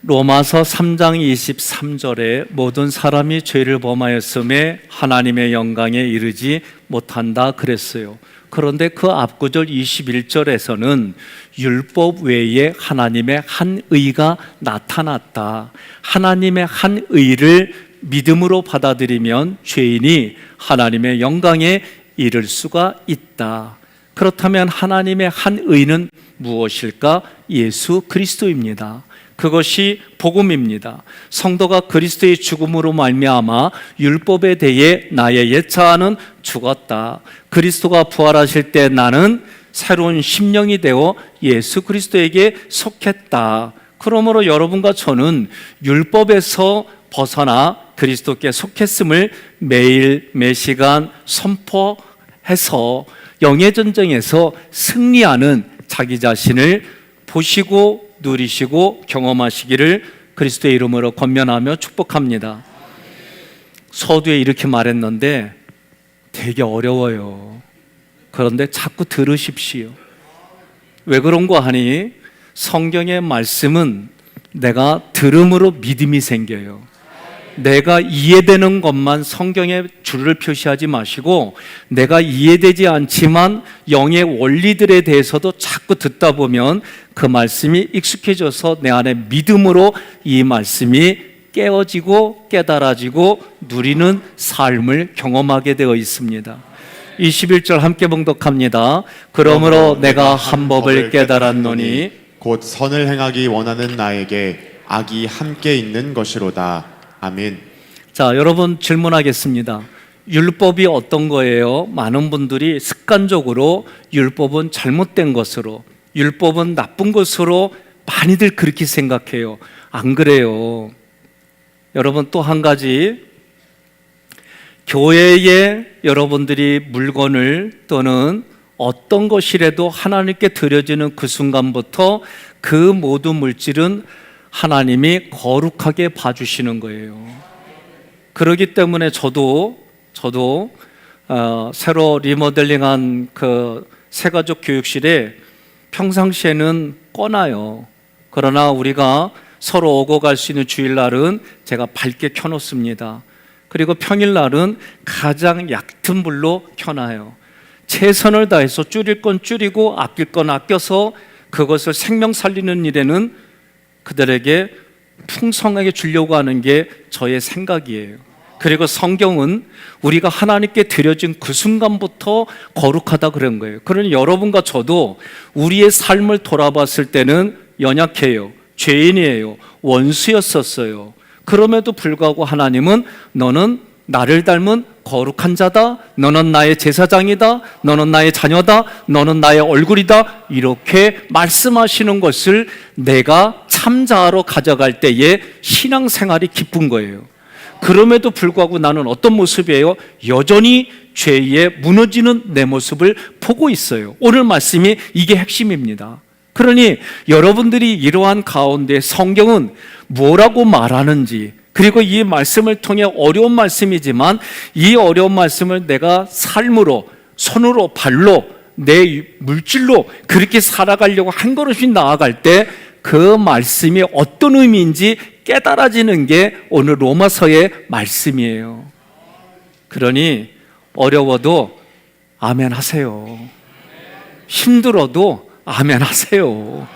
로마서 3장 23절에 모든 사람이 죄를 범하였음에 하나님의 영광에 이르지 못한다 그랬어요. 그런데 그 앞구절 21절에서는 율법 외에 하나님의 한 의가 나타났다. 하나님의 한 의를 믿음으로 받아들이면 죄인이 하나님의 영광에 이를 수가 있다. 그렇다면 하나님의 한 의는 무엇일까? 예수 그리스도입니다. 그것이 복음입니다. 성도가 그리스도의 죽음으로 말미암아 율법에 대해 나의 옛자아는 죽었다. 그리스도가 부활하실 때 나는 새로운 심령이 되어 예수 그리스도에게 속했다. 그러므로 여러분과 저는 율법에서 벗어나 그리스도께 속했음을 매일 매시간 선포해서 영의 전쟁에서 승리하는 자기 자신을 보시고 누리시고 경험하시기를 그리스도의 이름으로 권면하며 축복합니다. 서두에 이렇게 말했는데 되게 어려워요. 그런데 자꾸 들으십시오. 왜 그런가 하니 성경의 말씀은 내가 들음으로 믿음이 생겨요. 내가 이해되는 것만 성경에 줄을 표시하지 마시고 내가 이해되지 않지만 영의 원리들에 대해서도 자꾸 듣다 보면 그 말씀이 익숙해져서 내 안에 믿음으로 이 말씀이 깨어지고 깨달아지고 누리는 삶을 경험하게 되어 있습니다. 21절 함께 봉독합니다. 그러므로 내가 한 법을 깨달았노니 곧 선을 행하기 원하는 나에게 악이 함께 있는 것이로다. 아멘. 자, 여러분 질문하겠습니다. 율법이 어떤 거예요? 많은 분들이 습관적으로 율법은 잘못된 것으로, 율법은 나쁜 것으로 많이들 그렇게 생각해요. 안 그래요. 여러분 또 한 가지, 교회에 여러분들이 물건을 또는 어떤 것이라도 하나님께 드려지는 그 순간부터 그 모든 물질은 하나님이 거룩하게 봐주시는 거예요. 그렇기 때문에 저도 새로 리모델링한 그 새가족 교육실에 평상시에는 꺼놔요. 그러나 우리가 서로 오고 갈 수 있는 주일날은 제가 밝게 켜놓습니다. 그리고 평일날은 가장 얕은 불로 켜놔요. 최선을 다해서 줄일 건 줄이고 아낄 건 아껴서 그것을 생명 살리는 일에는 그들에게 풍성하게 주려고 하는 게 저의 생각이에요. 그리고 성경은 우리가 하나님께 드려진 그 순간부터 거룩하다 그런 거예요. 그러니 여러분과 저도 우리의 삶을 돌아봤을 때는 연약해요. 죄인이에요. 원수였었어요. 그럼에도 불구하고 하나님은 너는 나를 닮은 거룩한 자다. 너는 나의 제사장이다. 너는 나의 자녀다. 너는 나의 얼굴이다. 이렇게 말씀하시는 것을 내가 참자로 가져갈 때에 신앙생활이 기쁜 거예요. 그럼에도 불구하고 나는 어떤 모습이에요? 여전히 죄에 무너지는 내 모습을 보고 있어요. 오늘 말씀이 이게 핵심입니다. 그러니 여러분들이 이러한 가운데 성경은 뭐라고 말하는지, 그리고 이 말씀을 통해 어려운 말씀이지만 이 어려운 말씀을 내가 삶으로, 손으로, 발로, 내 물질로 그렇게 살아가려고 한 걸음씩 나아갈 때 그 말씀이 어떤 의미인지 깨달아지는 게 오늘 로마서의 말씀이에요. 그러니 어려워도 아멘 하세요. 힘들어도 아멘 하세요.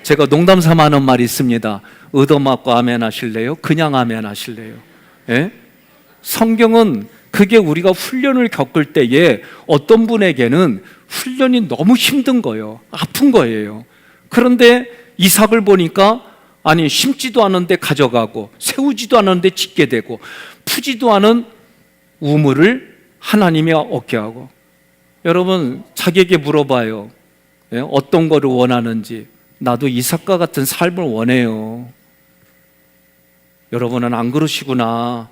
제가 농담 삼아 하는 말이 있습니다. 얻어맞고 아멘 하실래요? 그냥 아멘 하실래요? 예? 성경은 그게 우리가 훈련을 겪을 때에 어떤 분에게는 훈련이 너무 힘든 거예요. 아픈 거예요. 그런데 이삭을 보니까 아니 심지도 않은데 가져가고 세우지도 않은데 짓게 되고 푸지도 않은 우물을 하나님이 얻게 하고. 여러분 자기에게 물어봐요. 예? 어떤 거를 원하는지. 나도 이삭과 같은 삶을 원해요. 여러분은 안 그러시구나.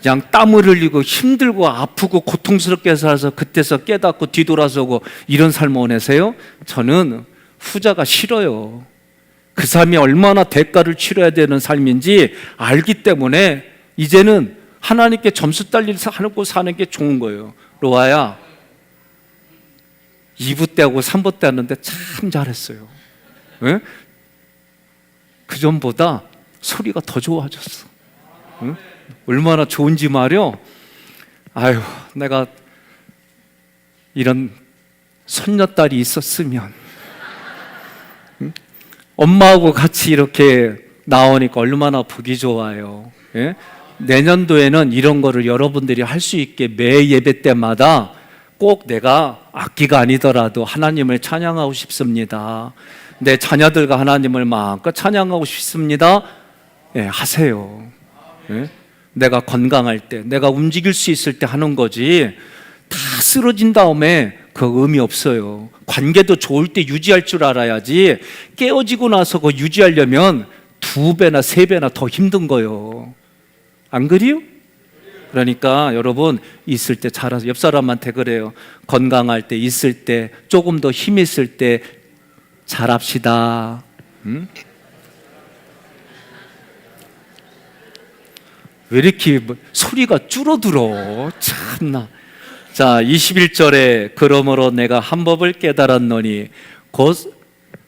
그냥 땀을 흘리고 힘들고 아프고 고통스럽게 살아서 그때서 깨닫고 뒤돌아서고 이런 삶을 원하세요? 저는 후자가 싫어요. 그 삶이 얼마나 대가를 치러야 되는 삶인지 알기 때문에 이제는 하나님께 점수 따리고 사는 게 좋은 거예요. 로아야, 2부 때하고 3부 때 하는데 참 잘했어요. 네? 그전보다 소리가 더 좋아졌어. 응? 얼마나 좋은지 말이요. 아유, 내가 이런 손녀딸이 있었으면, 응? 엄마하고 같이 이렇게 나오니까 얼마나 보기 좋아요. 예? 내년도에는 이런 거를 여러분들이 할 수 있게 매 예배 때마다 꼭 내가 악기가 아니더라도 하나님을 찬양하고 싶습니다. 내 자녀들과 하나님을 마음껏 찬양하고 싶습니다. 예, 하세요. 예? 내가 건강할 때, 내가 움직일 수 있을 때 하는 거지, 다 쓰러진 다음에 그 의미 없어요. 관계도 좋을 때 유지할 줄 알아야지, 깨어지고 나서 그거 유지하려면 2배나 3배나 더 힘든 거예요. 안 그래요? 그러니까 여러분, 있을 때 잘하세요. 옆 사람한테 그래요. 건강할 때, 있을 때, 조금 더 힘 있을 때 잘합시다. 응? 왜 이렇게 소리가 줄어들어? 참나. 자, 21절에 그러므로 내가 한 법을 깨달았노니 곧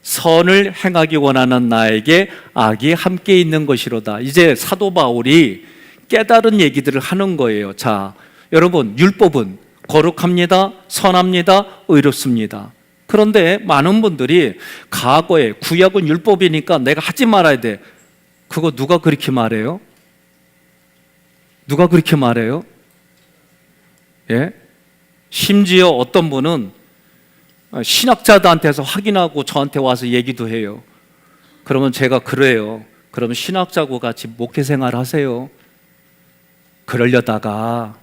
선을 행하기 원하는 나에게 악이 함께 있는 것이로다. 이제 사도 바울이 깨달은 얘기들을 하는 거예요. 자, 여러분, 율법은 거룩합니다, 선합니다, 의롭습니다. 그런데 많은 분들이 과거에 구약은 율법이니까 내가 하지 말아야 돼. 그거 누가 그렇게 말해요? 누가 그렇게 말해요? 예? 심지어 어떤 분은 신학자들한테서 확인하고 저한테 와서 얘기도 해요. 그러면 제가 그래요. 그러면 신학자하고 같이 목회 생활 하세요. 그러려다가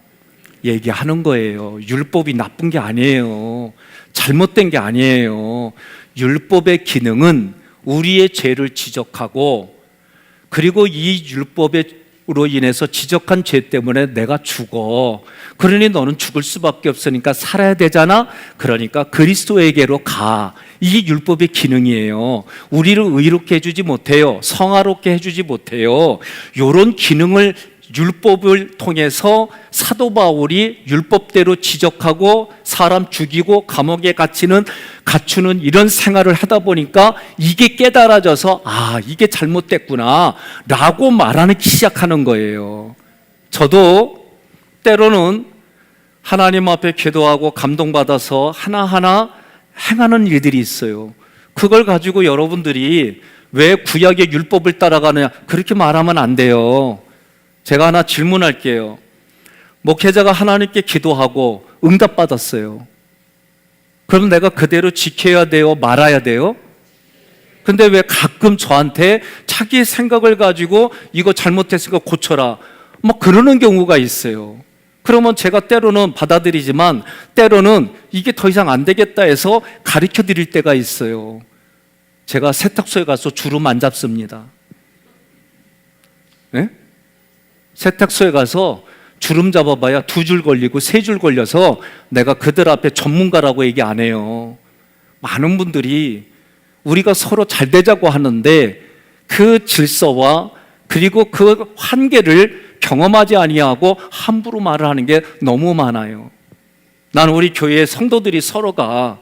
얘기하는 거예요. 율법이 나쁜 게 아니에요. 잘못된 게 아니에요. 율법의 기능은 우리의 죄를 지적하고, 그리고 이 율법으로 인해서 지적한 죄 때문에 내가 죽어. 그러니 너는 죽을 수밖에 없으니까 살아야 되잖아. 그러니까 그리스도에게로 가. 이게 율법의 기능이에요. 우리를 의롭게 해주지 못해요. 성화롭게 해주지 못해요. 이런 기능을 율법을 통해서 사도 바울이 율법대로 지적하고 사람 죽이고 감옥에 갇히는 이런 생활을 하다 보니까 이게 깨달아져서, 아, 이게 잘못됐구나 라고 말하기 시작하는 거예요. 저도 때로는 하나님 앞에 기도하고 감동받아서 하나하나 행하는 일들이 있어요. 그걸 가지고 여러분들이 왜 구약의 율법을 따라가느냐, 그렇게 말하면 안 돼요. 제가 하나 질문할게요. 목회자가 하나님께 기도하고 응답받았어요. 그럼 내가 그대로 지켜야 돼요? 말아야 돼요? 근데 왜 가끔 저한테 자기 생각을 가지고 이거 잘못했으니까 고쳐라, 뭐 그러는 경우가 있어요. 그러면 제가 때로는 받아들이지만 때로는 이게 더 이상 안 되겠다 해서 가르쳐 드릴 때가 있어요. 제가 세탁소에 가서 주름 안 잡습니다. 네? 세탁소에 가서 주름 잡아봐야 2줄 걸리고 3줄 걸려서 내가 그들 앞에 전문가라고 얘기 안 해요. 많은 분들이 우리가 서로 잘 되자고 하는데 그 질서와 그리고 그 한계를 경험하지 아니하고 함부로 말을 하는 게 너무 많아요. 나는 우리 교회의 성도들이 서로가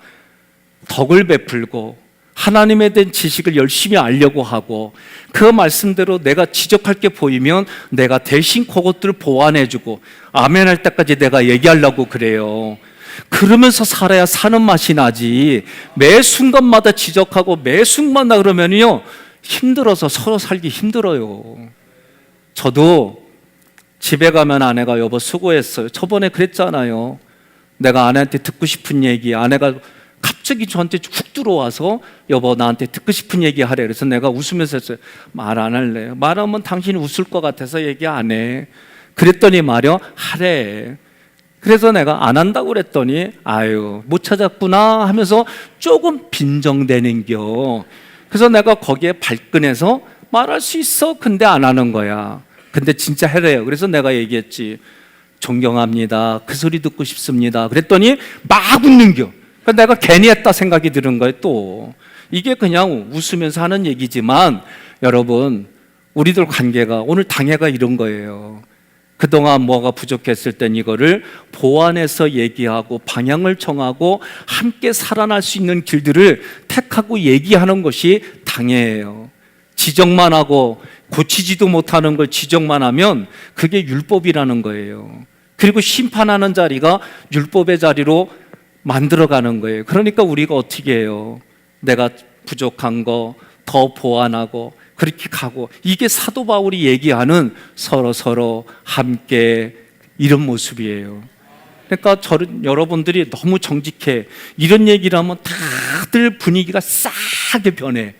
덕을 베풀고 하나님에 대한 지식을 열심히 알려고 하고, 그 말씀대로 내가 지적할 게 보이면 내가 대신 그것들을 보완해주고 아멘 할 때까지 내가 얘기하려고 그래요. 그러면서 살아야 사는 맛이 나지, 매 순간마다 지적하고 매 순간마다 그러면요 힘들어서 서로 살기 힘들어요. 저도 집에 가면 아내가 여보 수고했어요. 저번에 그랬잖아요. 내가 아내한테 듣고 싶은 얘기, 아내가 갑자기 저한테 훅 들어와서 여보 나한테 듣고 싶은 얘기 하래. 그래서 내가 웃으면서 했어요. 말 안 할래. 말하면 당신이 웃을 것 같아서 얘기 안 해. 그랬더니 말이요 하래. 그래서 내가 안 한다고 그랬더니 아유 못 찾았구나 하면서 조금 빈정대는겨. 그래서 내가 거기에 발끈해서 말할 수 있어. 근데 안 하는 거야. 근데 진짜 해래요. 그래서 내가 얘기했지. 존경합니다. 그 소리 듣고 싶습니다. 그랬더니 막 웃는겨. 내가 괜히 했다 생각이 드는 거예요. 또 이게 그냥 웃으면서 하는 얘기지만 여러분, 우리들 관계가 오늘 당해가 이런 거예요. 그동안 뭐가 부족했을 땐 이거를 보완해서 얘기하고 방향을 정하고 함께 살아날 수 있는 길들을 택하고 얘기하는 것이 당해예요. 지적만 하고 고치지도 못하는 걸 지적만 하면 그게 율법이라는 거예요. 그리고 심판하는 자리가 율법의 자리로 만들어가는 거예요. 그러니까 우리가 어떻게 해요? 내가 부족한 거 더 보완하고 그렇게 가고, 이게 사도 바울이 얘기하는 서로 함께 이런 모습이에요. 그러니까 여러분들이 너무 정직해. 이런 얘기를 하면 다들 분위기가 싸게 변해.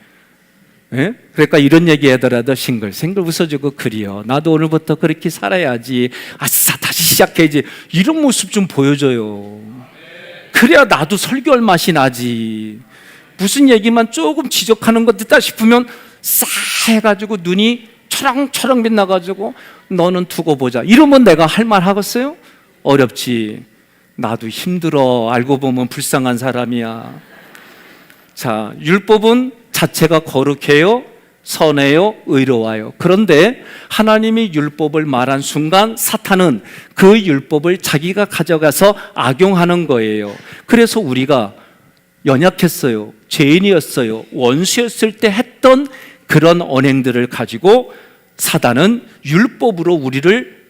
예? 그러니까 이런 얘기 하더라도 싱글싱글 웃어주고, 그래요, 나도 오늘부터 그렇게 살아야지, 아싸 다시 시작해야지, 이런 모습 좀 보여줘요. 그래야 나도 설교할 맛이 나지. 무슨 얘기만 조금 지적하는 것 같다 싶으면 싸 해가지고 눈이 초롱초롱 빛나가지고 너는 두고 보자, 이러면 내가 할 말 하겠어요? 어렵지. 나도 힘들어. 알고 보면 불쌍한 사람이야. 자, 율법은 자체가 거룩해요, 선해요, 의로워요. 그런데 하나님이 율법을 말한 순간 사탄은 그 율법을 자기가 가져가서 악용하는 거예요. 그래서 우리가 연약했어요, 죄인이었어요, 원수였을 때 했던 그런 언행들을 가지고 사단은 율법으로 우리를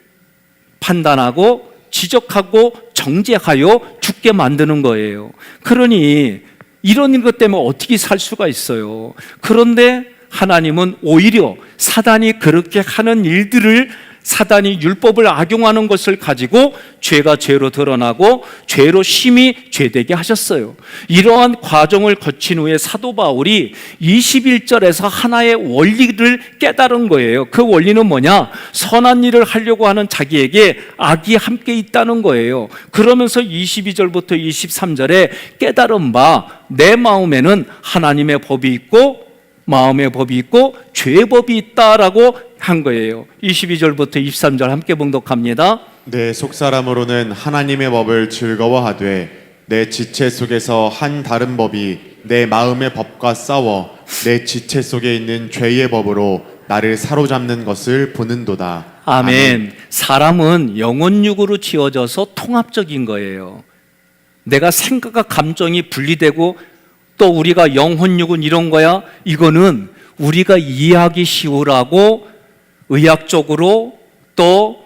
판단하고 지적하고 정죄하여 죽게 만드는 거예요. 그러니 이런 것 때문에 어떻게 살 수가 있어요? 그런데 하나님은 오히려 사단이 그렇게 하는 일들을, 사단이 율법을 악용하는 것을 가지고 죄가 죄로 드러나고 죄로 심히 죄되게 하셨어요. 이러한 과정을 거친 후에 사도 바울이 21절에서 하나의 원리를 깨달은 거예요. 그 원리는 뭐냐? 선한 일을 하려고 하는 자기에게 악이 함께 있다는 거예요. 그러면서 22절부터 23절에 깨달은 바, 내 마음에는 하나님의 법이 있고 마음의 법이 있고 죄의 법이 있다라고 한 거예요. 22절부터 23절 함께 봉독합니다. 내 속사람으로는 하나님의 법을 즐거워하되 내 지체 속에서 한 다른 법이 내 마음의 법과 싸워 내 지체 속에 있는 죄의 법으로 나를 사로잡는 것을 보는도다. 아멘. 사람은 영혼육으로 지어져서 통합적인 거예요. 내가 생각과 감정이 분리되고 또 우리가 영혼육은 이런 거야, 이거는 우리가 이해하기 쉬우라고 의학적으로 또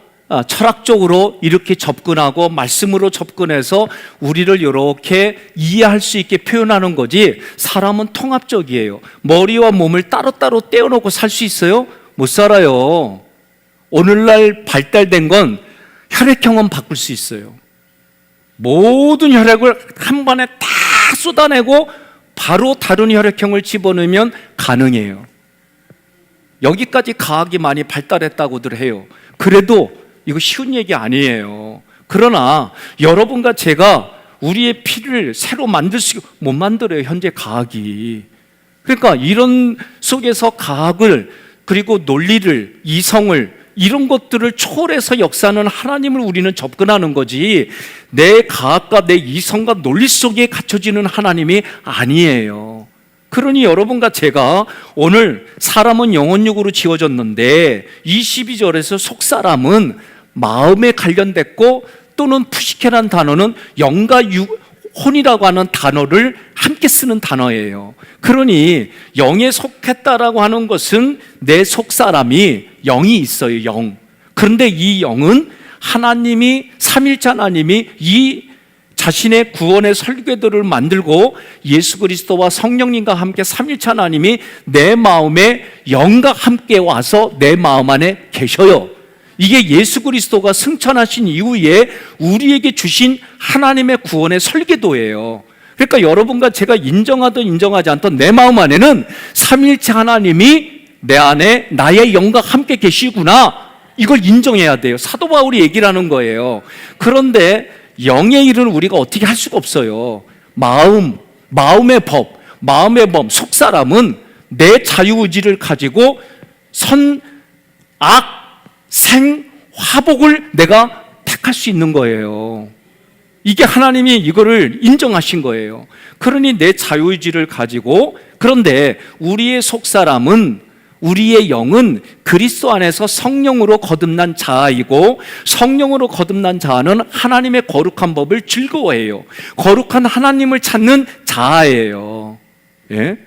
철학적으로 이렇게 접근하고 말씀으로 접근해서 우리를 이렇게 이해할 수 있게 표현하는 거지, 사람은 통합적이에요. 머리와 몸을 따로따로 떼어놓고 살 수 있어요? 못 살아요. 오늘날 발달된 건 혈액형은 바꿀 수 있어요. 모든 혈액을 한 번에 다 쏟아내고 바로 다른 혈액형을 집어넣으면 가능해요. 여기까지 과학이 많이 발달했다고들 해요. 그래도 이거 쉬운 얘기 아니에요. 그러나 여러분과 제가 우리의 피를 새로 만들 수 못 만들어요, 현재 과학이. 그러니까 이런 속에서 과학을, 그리고 논리를, 이성을, 이런 것들을 초월해서 역사하는 하나님을 우리는 접근하는 거지, 내 과학과 내 이성과 논리 속에 갖춰지는 하나님이 아니에요. 그러니 여러분과 제가 오늘 사람은 영혼육으로 지어졌는데 22절에서 속사람은 마음에 관련됐고, 또는 푸시케라는 단어는 영과 혼이라고 하는 단어를 함께 쓰는 단어예요. 그러니 영에 속했다라고 하는 것은 내 속사람이 영이 있어요, 영. 그런데 이 영은 하나님이, 삼일체 하나님이 이 자신의 구원의 설계도를 만들고 예수 그리스도와 성령님과 함께 삼일체 하나님이 내 마음에 영과 함께 와서 내 마음 안에 계셔요. 이게 예수 그리스도가 승천하신 이후에 우리에게 주신 하나님의 구원의 설계도예요. 그러니까 여러분과 제가 인정하든 인정하지 않든 내 마음 안에는 삼일체 하나님이 내 안에 나의 영과 함께 계시구나, 이걸 인정해야 돼요. 사도 바울이 얘기를 하는 거예요. 그런데 영의 일은 우리가 어떻게 할 수가 없어요. 마음의 법, 속사람은 내 자유의지를 가지고 악, 생, 화복을 내가 택할 수 있는 거예요. 이게 하나님이 이거를 인정하신 거예요. 그러니 내 자유의지를 가지고, 그런데 우리의 속사람은, 우리의 영은 그리스도 안에서 성령으로 거듭난 자아이고, 성령으로 거듭난 자아는 하나님의 거룩한 법을 즐거워해요. 거룩한 하나님을 찾는 자아예요. 예?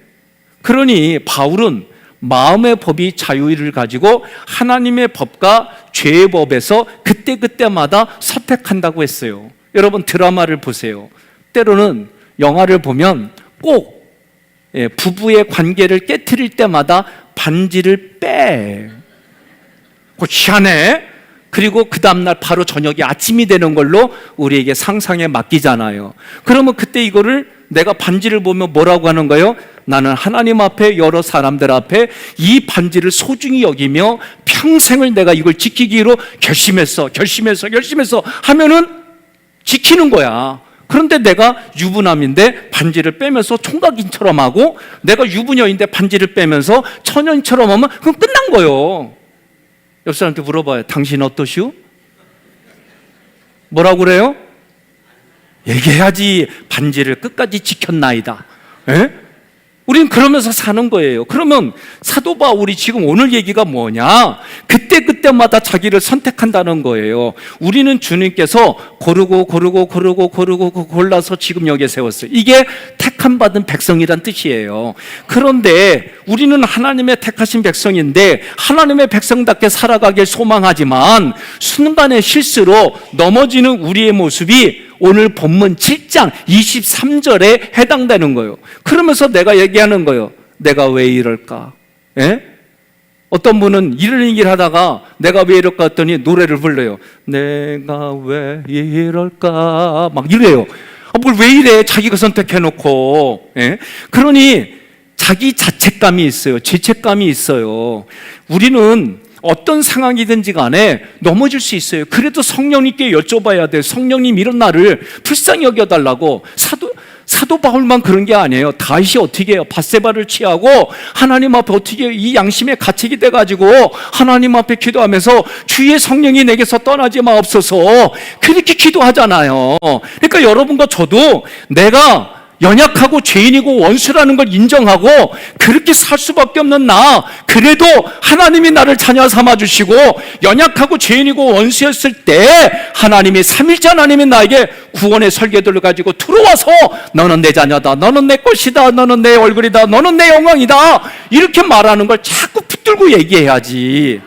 그러니 바울은 마음의 법이 자유를 가지고 하나님의 법과 죄의 법에서 그때그때마다 선택한다고 했어요. 여러분 드라마를 보세요. 때로는 영화를 보면 꼭 부부의 관계를 깨트릴 때마다 반지를 빼. 그거 희한해. 그리고 그 다음날 바로 저녁이 아침이 되는 걸로 우리에게 상상에 맡기잖아요. 그러면 그때 이거를 내가 반지를 보면 뭐라고 하는 거예요? 나는 하나님 앞에 여러 사람들 앞에 이 반지를 소중히 여기며 평생을 내가 이걸 지키기로 결심했어 하면은 지키는 거야. 그런데 내가 유부남인데 반지를 빼면서 총각인처럼 하고 내가 유부녀인데 반지를 빼면서 처녀인처럼 하면 그건 끝난 거예요. 옆 사람한테 물어봐요. 당신 어떠시오? 뭐라고 그래요? 얘기해야지. 반지를 끝까지 지켰나이다. 에? 우린 그러면서 사는 거예요. 그러면 사도 바울이 지금 오늘 얘기가 뭐냐? 그때마다 자기를 선택한다는 거예요. 우리는 주님께서 고르고 골라서 지금 여기에 세웠어요. 이게 택함 받은 백성이란 뜻이에요. 그런데 우리는 하나님의 택하신 백성인데 하나님의 백성답게 살아가길 소망하지만 순간의 실수로 넘어지는 우리의 모습이 오늘 본문 7장 23절에 해당되는 거예요. 그러면서 내가 얘기하는 거예요. 내가 왜 이럴까? 예? 어떤 분은 이런 얘기를 하다가 내가 왜 이럴까 했더니 노래를 불러요. 내가 왜 이럴까? 막 이래요. 뭘 왜 이래? 자기가 선택해놓고. 예? 그러니 자기 자책감이 있어요. 죄책감이 있어요. 우리는 어떤 상황이든지 간에 넘어질 수 있어요. 그래도 성령님께 여쭤봐야 돼요. 성령님 이런 나를 불쌍히 여겨달라고. 사도 바울만 그런 게 아니에요. 다윗이 어떻게 해요? 밧세바를 취하고 하나님 앞에 어떻게 해요? 이 양심에 갇히게 돼가지고 하나님 앞에 기도하면서 주의 성령이 내게서 떠나지 마옵소서 그렇게 기도하잖아요. 그러니까 여러분과 저도 내가 연약하고 죄인이고 원수라는 걸 인정하고 그렇게 살 수밖에 없는 나, 그래도 하나님이 나를 자녀 삼아주시고 연약하고 죄인이고 원수였을 때 하나님이 삼일째 하나님이 나에게 구원의 설계도를 가지고 들어와서 너는 내 자녀다, 너는 내 것이다, 너는 내 얼굴이다, 너는 내 영광이다 이렇게 말하는 걸 자꾸 붙들고 얘기해야지.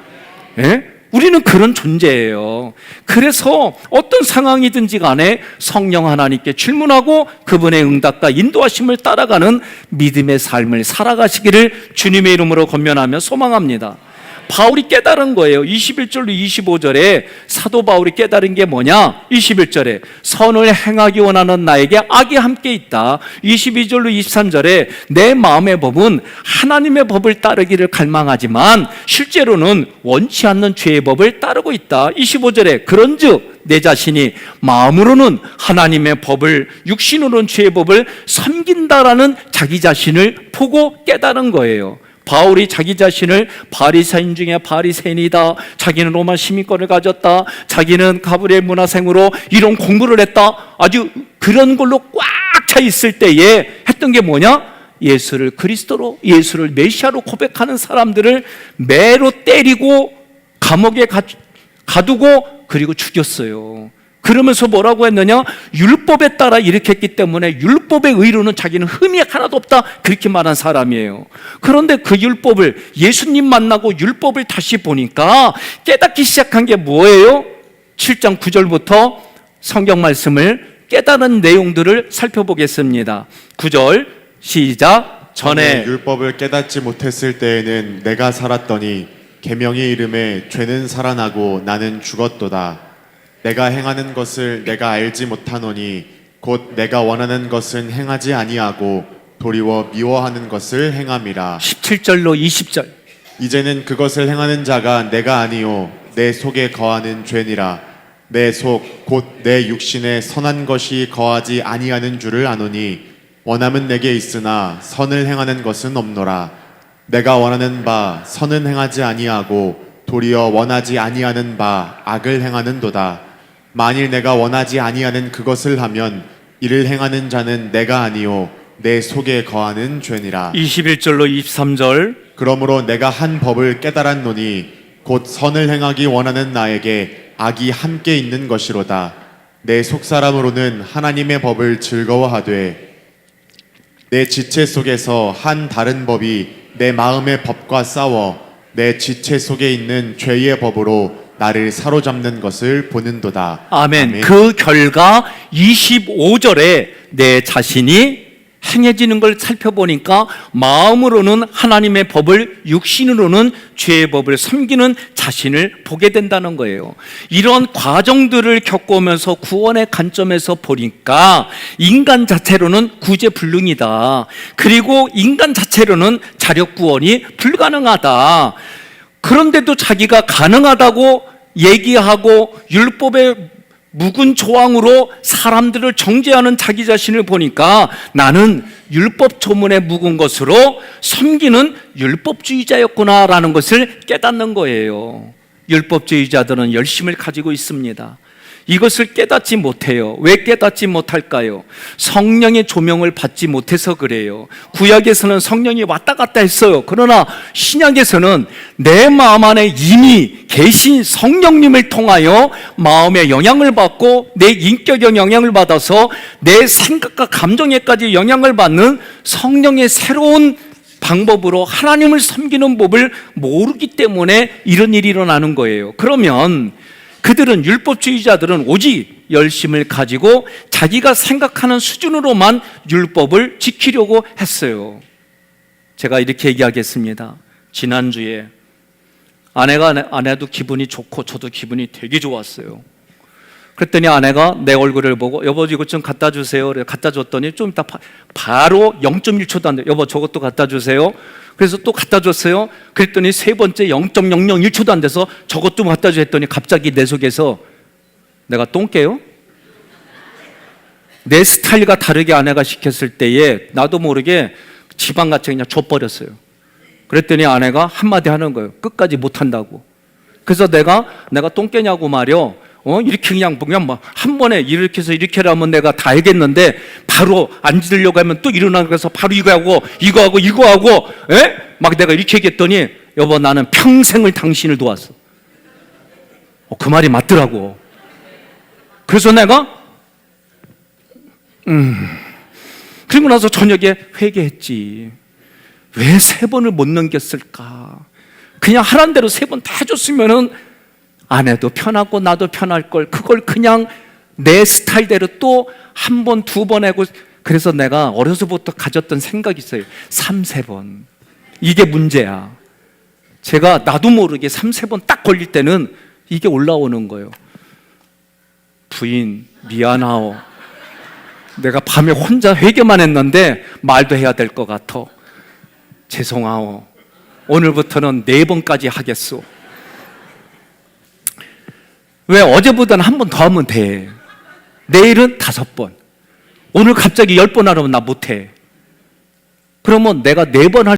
예? 우리는 그런 존재예요. 그래서 어떤 상황이든지 간에 성령 하나님께 질문하고 그분의 응답과 인도하심을 따라가는 믿음의 삶을 살아가시기를 주님의 이름으로 권면하며 소망합니다. 바울이 깨달은 거예요. 21절로 25절에 사도 바울이 깨달은 게 뭐냐? 21절에 선을 행하기 원하는 나에게 악이 함께 있다. 22절로 23절에 내 마음의 법은 하나님의 법을 따르기를 갈망하지만 실제로는 원치 않는 죄의 법을 따르고 있다. 25절에 그런즉 내 자신이 마음으로는 하나님의 법을 육신으로는 죄의 법을 섬긴다라는 자기 자신을 보고 깨달은 거예요. 바울이 자기 자신을 바리새인 중에 바리새인이다, 자기는 로마 시민권을 가졌다, 자기는 가브리엘 문화생으로 이런 공부를 했다, 아주 그런 걸로 꽉 차 있을 때에 했던 게 뭐냐? 예수를 그리스도로, 예수를 메시아로 고백하는 사람들을 매로 때리고 감옥에 가두고 그리고 죽였어요. 그러면서 뭐라고 했느냐? 율법에 따라 이렇게 했기 때문에 율법의 의로는 자기는 흠이 하나도 없다 그렇게 말한 사람이에요. 그런데 그 율법을 예수님 만나고 율법을 다시 보니까 깨닫기 시작한 게 뭐예요? 7장 9절부터 성경 말씀을 깨달은 내용들을 살펴보겠습니다. 9절 시작. 전에 율법을 깨닫지 못했을 때에는 내가 살았더니 계명의 이름에 죄는 살아나고 나는 죽었도다. 내가 행하는 것을 내가 알지 못하노니 곧 내가 원하는 것은 행하지 아니하고 도리어 미워하는 것을 행함이라. 17절로 20절. 이제는 그것을 행하는 자가 내가 아니요 내 속에 거하는 죄니라. 내 속 곧 내 육신에 선한 것이 거하지 아니하는 줄을 아노니 원함은 내게 있으나 선을 행하는 것은 없노라. 내가 원하는 바 선은 행하지 아니하고 도리어 원하지 아니하는 바 악을 행하는도다. 만일 내가 원하지 아니하는 그것을 하면 이를 행하는 자는 내가 아니요 내 속에 거하는 죄니라. 21절로 23절. 그러므로 내가 한 법을 깨달았노니 곧 선을 행하기 원하는 나에게 악이 함께 있는 것이로다. 내 속사람으로는 하나님의 법을 즐거워하되 내 지체 속에서 한 다른 법이 내 마음의 법과 싸워 내 지체 속에 있는 죄의 법으로 나를 사로잡는 것을 보는도다. 아멘. 그 결과 25절에 내 자신이 행해지는 걸 살펴보니까 마음으로는 하나님의 법을, 육신으로는 죄의 법을 섬기는 자신을 보게 된다는 거예요. 이런 과정들을 겪어오면서 구원의 관점에서 보니까 인간 자체로는 구제불능이다. 그리고 인간 자체로는 자력 구원이 불가능하다. 그런데도 자기가 가능하다고 얘기하고 율법의 묵은 조항으로 사람들을 정죄하는 자기 자신을 보니까 나는 율법 조문에 묵은 것으로 섬기는 율법주의자였구나라는 것을 깨닫는 거예요. 율법주의자들은 열심을 가지고 있습니다. 이것을 깨닫지 못해요. 왜 깨닫지 못할까요? 성령의 조명을 받지 못해서 그래요. 구약에서는 성령이 왔다 갔다 했어요. 그러나 신약에서는 내 마음 안에 이미 계신 성령님을 통하여 마음의 영향을 받고 내 인격의 영향을 받아서 내 생각과 감정에까지 영향을 받는 성령의 새로운 방법으로 하나님을 섬기는 법을 모르기 때문에 이런 일이 일어나는 거예요. 그러면 그들은, 율법주의자들은 오직 열심을 가지고 자기가 생각하는 수준으로만 율법을 지키려고 했어요. 제가 이렇게 얘기하겠습니다. 지난주에 아내도 기분이 좋고 저도 기분이 되게 좋았어요. 그랬더니 아내가 내 얼굴을 보고 여보 이것 좀 갖다 주세요. 갖다 줬더니 좀 이따 바로 0.1초도 안 돼. 여보 저것도 갖다 주세요. 그래서 또 갖다 줬어요. 그랬더니 세 번째 0.001초도 안 돼서 저것도 갖다 줘 했더니 갑자기 내 속에서 내가 똥개요? 내 스타일과 다르게 아내가 시켰을 때에 나도 모르게 지방같이 그냥 줘버렸어요. 그랬더니 아내가 한마디 하는 거예요. 끝까지 못한다고. 그래서 내가 똥개냐고 말이요. 이렇게 그냥 막 한 번에 이렇게 해서 이렇게 하면 내가 다 알겠는데 바로 앉으려고 하면 또 일어나서 바로 이거 하고 막 내가 이렇게 얘기했더니 여보 나는 평생을 당신을 도왔어. 그 말이 맞더라고. 그래서 내가 그리고 나서 저녁에 회개했지. 왜 3번을 못 넘겼을까? 그냥 하란 대로 3번 다 해줬으면은 아내도 편하고 나도 편할 걸. 그걸 그냥 내 스타일대로 또 1번, 2번 하고. 그래서 내가 어려서부터 가졌던 생각이 있어요. 3-4번. 이게 문제야. 제가 나도 모르게 3-4번 딱 걸릴 때는 이게 올라오는 거예요. 부인 미안하오. 내가 밤에 혼자 회개만 했는데 말도 해야 될 것 같아. 죄송하오. 오늘부터는 4번까지 하겠소. 왜 어제보다는 1번 더 하면 돼. 내일은 5번. 오늘 갑자기 10번 하려면 나 못해. 그러면 내가 4번 할